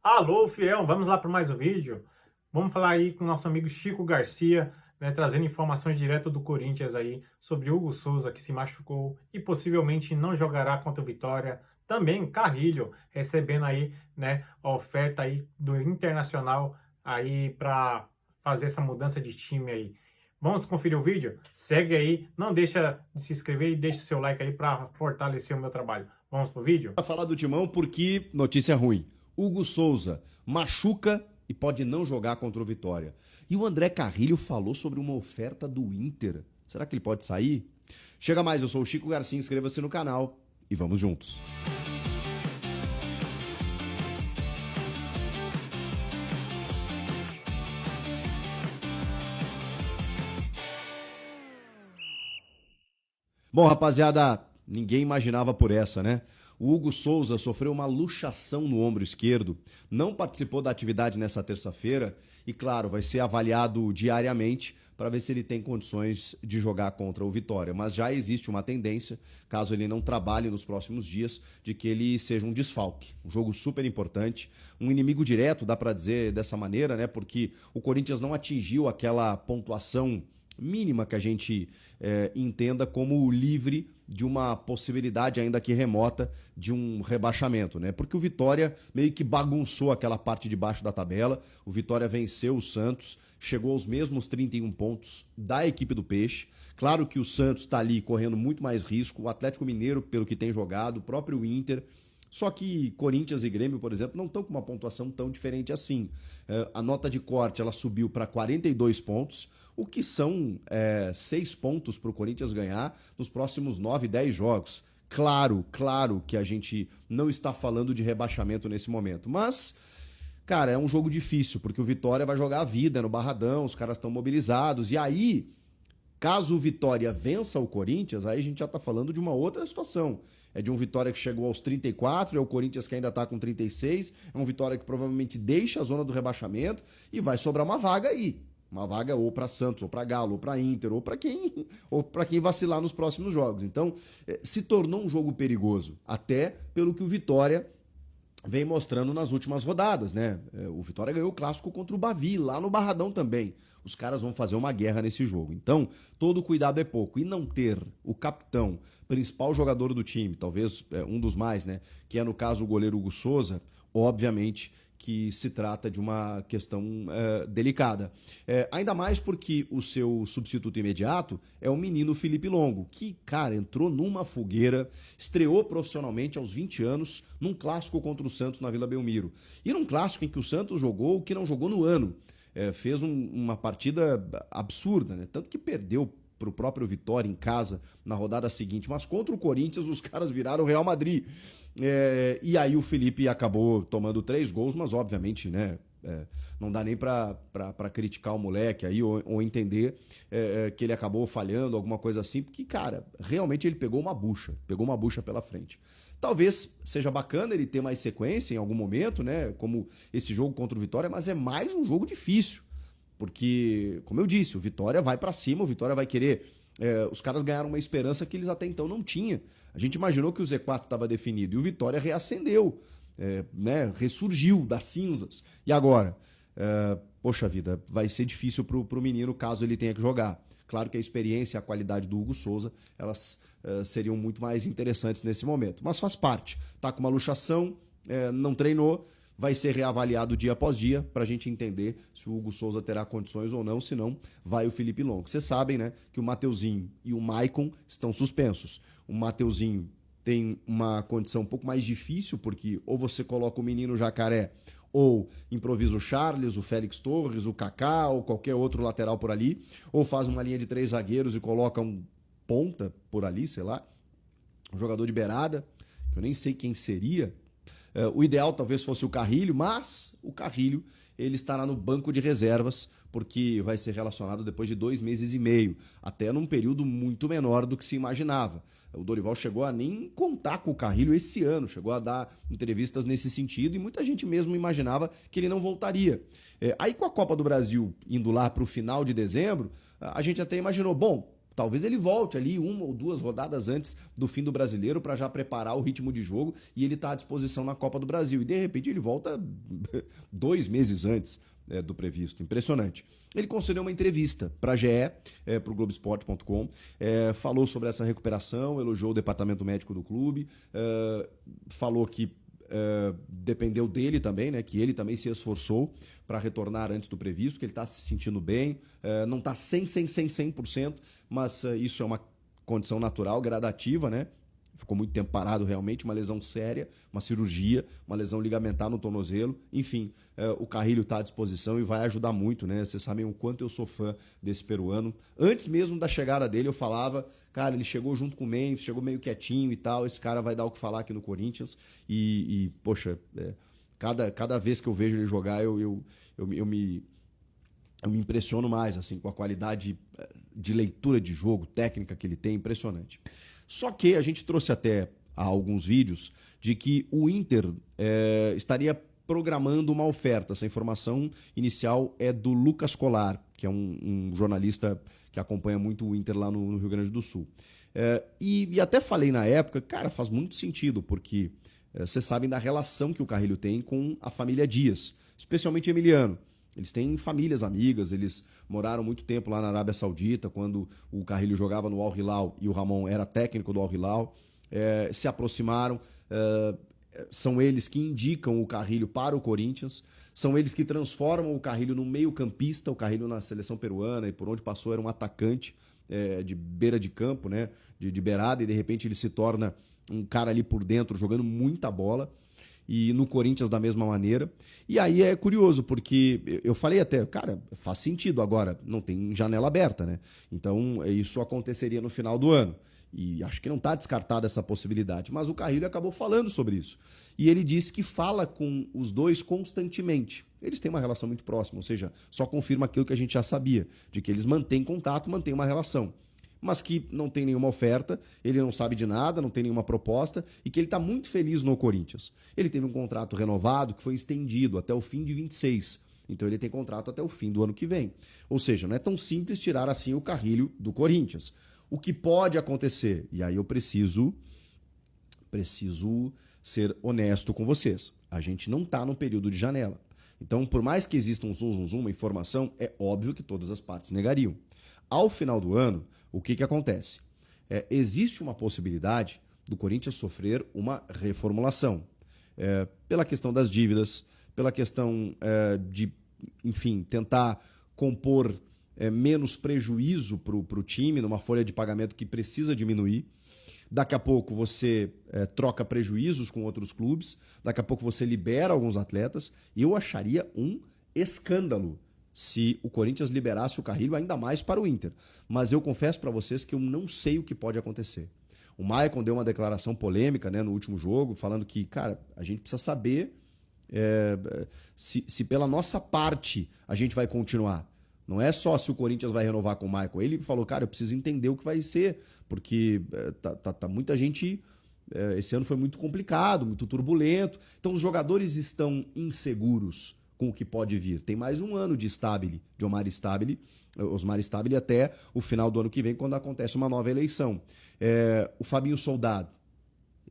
Alô, fiel, vamos lá para mais um vídeo. Vamos falar aí com o nosso amigo Chico Garcia, né, trazendo informações direto do Corinthians aí sobre Hugo Souza, que se machucou e possivelmente não jogará contra o Vitória. Também Carrilho recebendo aí, né, a oferta aí do Internacional aí para fazer essa mudança de time aí. Vamos conferir o vídeo? Segue aí, não deixa de se inscrever e deixa o seu like aí para fortalecer o meu trabalho. Vamos pro vídeo? Para falar do Timão porque notícia ruim. Hugo Souza machuca e pode não jogar contra o Vitória. E o André Carrilho falou sobre uma oferta do Inter. Será que ele pode sair? Chega mais, eu sou o Chico Garcia, inscreva-se no canal e vamos juntos. Bom, rapaziada, ninguém imaginava por essa, né? O Hugo Souza sofreu uma luxação no ombro esquerdo, não participou da atividade nessa terça-feira e, claro, vai ser avaliado diariamente para ver se ele tem condições de jogar contra o Vitória. Mas já existe uma tendência, caso ele não trabalhe nos próximos dias, de que ele seja um desfalque. Um jogo super importante, um inimigo direto, dá para dizer dessa maneira, né? Porque o Corinthians não atingiu aquela pontuação mínima que a gente entenda como livre de uma possibilidade, ainda que remota, de um rebaixamento, né? Porque o Vitória meio que bagunçou aquela parte de baixo da tabela. O Vitória venceu o Santos, chegou aos mesmos 31 pontos da equipe do Peixe. Claro que o Santos está ali correndo muito mais risco, o Atlético Mineiro, pelo que tem jogado, o próprio Inter. Só que Corinthians e Grêmio, por exemplo, não estão com uma pontuação tão diferente assim. A nota de corte ela subiu para 42 pontos, o que são 6 pontos para o Corinthians ganhar nos próximos 9, 10 jogos. Claro que a gente não está falando de rebaixamento nesse momento, mas, cara, é um jogo difícil, porque o Vitória vai jogar a vida no Barradão, os caras estão mobilizados, e aí, caso o Vitória vença o Corinthians, aí a gente já está falando de uma outra situação. É de um Vitória que chegou aos 34, é o Corinthians que ainda está com 36, é um Vitória que provavelmente deixa a zona do rebaixamento e vai sobrar uma vaga aí. Uma vaga ou para Santos, ou para Galo, ou para Inter, ou para quem vacilar nos próximos jogos. Então, se tornou um jogo perigoso, até pelo que o Vitória vem mostrando nas últimas rodadas, né? O Vitória ganhou o clássico contra o Bavi, lá no Barradão também. Os caras vão fazer uma guerra nesse jogo. Então, todo cuidado é pouco. E não ter o capitão, principal jogador do time, talvez um dos mais, né? Que é, no caso, o goleiro Hugo Souza, obviamente que se trata de uma questão delicada. Ainda mais porque o seu substituto imediato é o menino Felipe Longo, que, cara, entrou numa fogueira, estreou profissionalmente aos 20 anos num clássico contra o Santos na Vila Belmiro. E num clássico em que o Santos jogou o que não jogou no ano. Fez uma partida absurda, né? Tanto que perdeu para o próprio Vitória em casa na rodada seguinte, mas contra o Corinthians os caras viraram o Real Madrid. E aí o Felipe acabou tomando 3 gols, mas obviamente, né, não dá nem para criticar o moleque aí ou entender que ele acabou falhando, alguma coisa assim, porque, cara, realmente ele pegou uma bucha pela frente. Talvez seja bacana ele ter mais sequência em algum momento, né, como esse jogo contra o Vitória, mas é mais um jogo difícil. Porque, como eu disse, o Vitória vai para cima, o Vitória vai querer. Os caras ganharam uma esperança que eles até então não tinham. A gente imaginou que o Z4 estava definido e o Vitória reacendeu, né, ressurgiu das cinzas. E agora? Poxa vida, vai ser difícil pro menino caso ele tenha que jogar. Claro que a experiência e a qualidade do Hugo Souza, elas seriam muito mais interessantes nesse momento. Mas faz parte. Tá com uma luxação, não treinou, vai ser reavaliado dia após dia para a gente entender se o Hugo Souza terá condições ou não, se não, vai o Felipe Longo. Vocês sabem, né, que o Mateuzinho e o Maicon estão suspensos. O Mateuzinho tem uma condição um pouco mais difícil, porque ou você coloca o menino Jacaré, ou improvisa o Charles, o Félix Torres, o Kaká, ou qualquer outro lateral por ali, ou faz uma linha de 3 zagueiros e coloca um ponta por ali, sei lá, um jogador de beirada, que eu nem sei quem seria. O ideal talvez fosse o Carrilho, mas o Carrilho ele estará no banco de reservas, porque vai ser relacionado depois de 2 meses e meio, até num período muito menor do que se imaginava. O Dorival chegou a nem contar com o Carrilho esse ano, chegou a dar entrevistas nesse sentido e muita gente mesmo imaginava que ele não voltaria. Aí com a Copa do Brasil indo lá para o final de dezembro, a gente até imaginou, bom, Talvez ele volte ali 1 ou 2 rodadas antes do fim do Brasileiro para já preparar o ritmo de jogo e ele tá à disposição na Copa do Brasil. E de repente ele volta 2 meses antes do previsto. Impressionante. Ele concedeu uma entrevista para a GE, para o Globoesporte.com, falou sobre essa recuperação, elogiou o departamento médico do clube, falou que dependeu dele também, né? Que ele também se esforçou para retornar antes do previsto, que ele está se sentindo bem, não está 100%, mas isso é uma condição natural, gradativa, né? Ficou muito tempo parado realmente, uma lesão séria, uma cirurgia, uma lesão ligamentar no tornozelo. Enfim, o Carrilho está à disposição e vai ajudar muito, né? Vocês sabem o quanto eu sou fã desse peruano. Antes mesmo da chegada dele, eu falava, cara, ele chegou junto com o Memphis, chegou meio quietinho e tal, esse cara vai dar o que falar aqui no Corinthians. Poxa, cada vez que eu vejo ele jogar, eu me impressiono mais assim com a qualidade de leitura de jogo, técnica que ele tem, impressionante. Só que a gente trouxe até alguns vídeos de que o Inter estaria programando uma oferta. Essa informação inicial é do Lucas Colar, que é um jornalista que acompanha muito o Inter lá no Rio Grande do Sul. E até falei na época, cara, faz muito sentido, porque vocês sabem da relação que o Carrilho tem com a família Dias, especialmente Emiliano. Eles têm famílias amigas, eles moraram muito tempo lá na Arábia Saudita, quando o Carrilho jogava no Al Hilal e o Ramon era técnico do Al Hilal. Se aproximaram, são eles que indicam o Carrilho para o Corinthians, são eles que transformam o Carrilho no meio-campista, o Carrilho na seleção peruana, e por onde passou era um atacante de beira de campo, né, de beirada, e de repente ele se torna um cara ali por dentro, jogando muita bola. E no Corinthians da mesma maneira. E aí é curioso, porque eu falei até, cara, faz sentido agora, não tem janela aberta, né? Então isso aconteceria no final do ano. E acho que não está descartada essa possibilidade. Mas o Carrilho acabou falando sobre isso. E ele disse que fala com os dois constantemente. Eles têm uma relação muito próxima, ou seja, só confirma aquilo que a gente já sabia, de que eles mantêm contato, mantêm uma relação. Mas que não tem nenhuma oferta, ele não sabe de nada, não tem nenhuma proposta e que ele está muito feliz no Corinthians. Ele teve um contrato renovado que foi estendido até o fim de 26. Então ele tem contrato até o fim do ano que vem. Ou seja, não é tão simples tirar assim o Carrilho do Corinthians. O que pode acontecer, e aí eu preciso ser honesto com vocês. A gente não está no período de janela. Então, por mais que exista uma informação, é óbvio que todas as partes negariam. Ao final do ano, o que acontece? Existe uma possibilidade do Corinthians sofrer uma reformulação. Pela questão das dívidas, pela questão de, enfim, tentar compor menos prejuízo para o time numa folha de pagamento que precisa diminuir. Daqui a pouco você troca prejuízos com outros clubes, daqui a pouco você libera alguns atletas. E eu acharia um escândalo se o Corinthians liberasse o Carrilho ainda mais para o Inter. Mas eu confesso para vocês que eu não sei o que pode acontecer. O Maicon deu uma declaração polêmica, né, no último jogo, falando que, cara, a gente precisa saber se pela nossa parte a gente vai continuar. Não é só se o Corinthians vai renovar com o Maicon. Ele falou, cara, eu preciso entender o que vai ser, porque tá muita gente... esse ano foi muito complicado, muito turbulento. Então os jogadores estão inseguros com o que pode vir. Tem mais um ano de Omar Stabile até o final do ano que vem, quando acontece uma nova eleição. O Fabinho Soldado.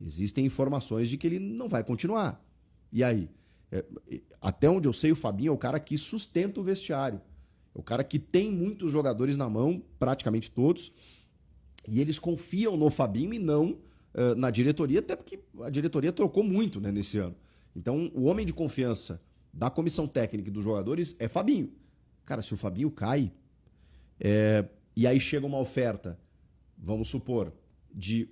Existem informações de que ele não vai continuar. E aí? Até onde eu sei, o Fabinho é o cara que sustenta o vestiário. É o cara que tem muitos jogadores na mão, praticamente todos, e eles confiam no Fabinho e não na diretoria, até porque a diretoria trocou muito, né, nesse ano. Então, o homem de confiança da comissão técnica e dos jogadores é Fabinho. Cara, se o Fabinho cai, e aí chega uma oferta, vamos supor, de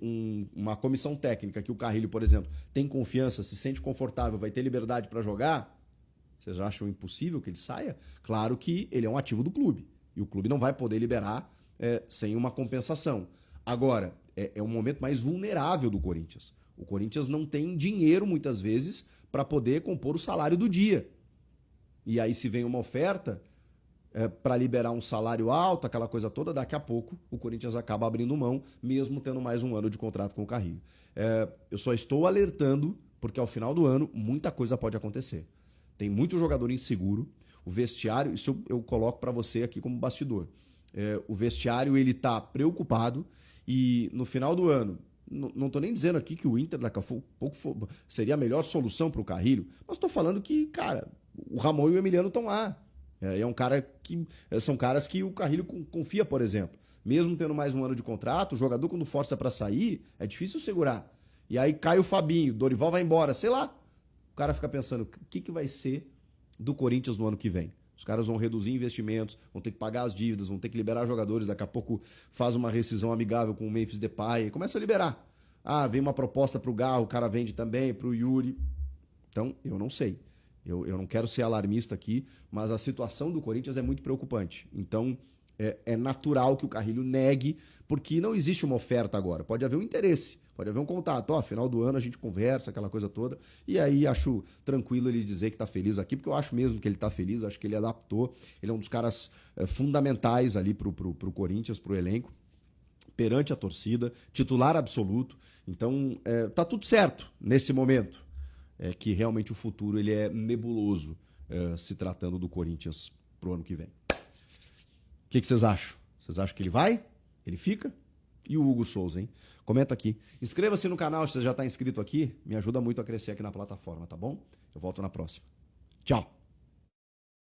uma comissão técnica que o Carrilho, por exemplo, tem confiança, se sente confortável, vai ter liberdade para jogar, vocês acham impossível que ele saia? Claro que ele é um ativo do clube. E o clube não vai poder liberar sem uma compensação. Agora, é um momento mais vulnerável do Corinthians. O Corinthians não tem dinheiro, muitas vezes, para poder compor o salário do dia. E aí, se vem uma oferta para liberar um salário alto, aquela coisa toda, daqui a pouco o Corinthians acaba abrindo mão, mesmo tendo mais um ano de contrato com o Carrilho. Eu só estou alertando, porque ao final do ano, muita coisa pode acontecer. Tem muito jogador inseguro. O vestiário, isso eu coloco para você aqui como bastidor. o vestiário ele tá preocupado e no final do ano, não tô nem dizendo aqui que o Inter daqui a pouco seria a melhor solução para o Carrilho, mas tô falando que, cara, o Ramon e o Emiliano estão lá. É um cara que são caras que o Carrilho confia, por exemplo. Mesmo tendo mais um ano de contrato, o jogador quando força para sair, é difícil segurar. E aí cai o Fabinho, Dorival vai embora, sei lá. O cara fica pensando, o que vai ser do Corinthians no ano que vem? Os caras vão reduzir investimentos, vão ter que pagar as dívidas, vão ter que liberar jogadores, daqui a pouco faz uma rescisão amigável com o Memphis Depay, começa a liberar. Ah, vem uma proposta pro Garro, o cara vende também, pro Yuri. Então, eu não sei. Eu não quero ser alarmista aqui, mas a situação do Corinthians é muito preocupante. Então, é natural que o Carrilho negue, porque não existe uma oferta agora. Pode haver um interesse, pode haver um contato. Ó, final do ano a gente conversa, aquela coisa toda. E aí acho tranquilo ele dizer que tá feliz aqui, porque eu acho mesmo que ele tá feliz, acho que ele adaptou. Ele é um dos caras fundamentais ali pro Corinthians, pro elenco, perante a torcida, titular absoluto. Então, tá tudo certo nesse momento. É que realmente o futuro ele é nebuloso se tratando do Corinthians pro ano que vem. O que vocês acham? Vocês acham que ele vai? Ele fica? E o Hugo Souza, hein? Comenta aqui. Inscreva-se no canal se você já está inscrito aqui. Me ajuda muito a crescer aqui na plataforma, tá bom? Eu volto na próxima. Tchau!